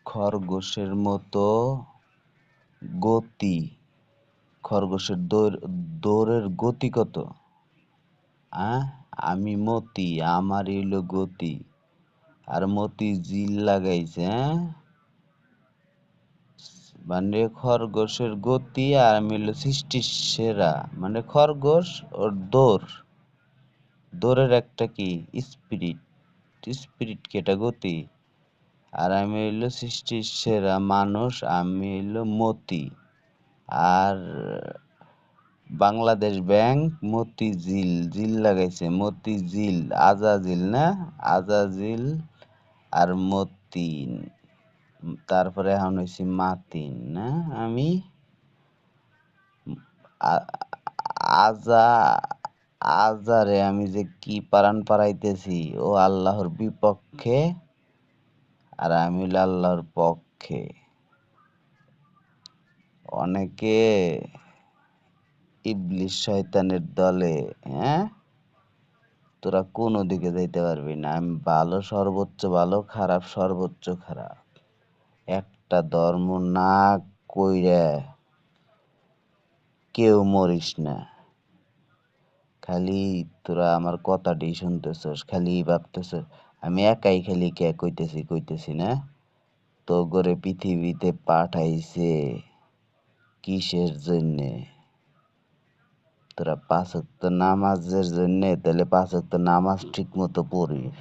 খরগোশের মতো গতি। খরগোশের দৌড়ের গতি কত? আমি মতি, আমার হইলো গতি। আর মতি জিল লাগাইছে। মানে খরগোশের গতি আর আমি হইলো সৃষ্টির সেরা। মানে খরগোশ ওর দৌড়ের একটা কি স্পিরিট, স্পিরিট কি এটা গতি। আর আমি হইলো সৃষ্টির সেরা মানুষ, আমি হইলো মতি। আর বাংলাদেশ ব্যাংক মতিঝিল, জিল লাগাইছে মতিঝিল, আজাজিল না, আজাজিল আর মতিন। তারপরে এখন হইছি মাতিন না। আমি আজা আজারে আমি যে কি পারান পারাইতেছি, ও আল্লাহর বিপক্ষে আর আমি হইলো আল্লাহর পক্ষে। অনেকে ইবলিস শয়তানের দলে। তোরা কোনো দিকে যাইতে পারবি না। আমি ভালো সর্বোচ্চ ভালো, খারাপ সর্বোচ্চ খারাপ। একটা ধর্ম না কইরা কেউ মরিস না। খালি তোরা আমার কথাটাই শুনতেছস, খালি ভাবতেছস আমি একাই খালি কে কইতেছি না। তো করে পৃথিবীতে পাঠাইছে কিসের জন্যে? তোরা ৫ ওয়াক্ত নামাজের জন্যে। তাহলে ৫ ওয়াক্ত নামাজ ঠিক মতো পড়িস।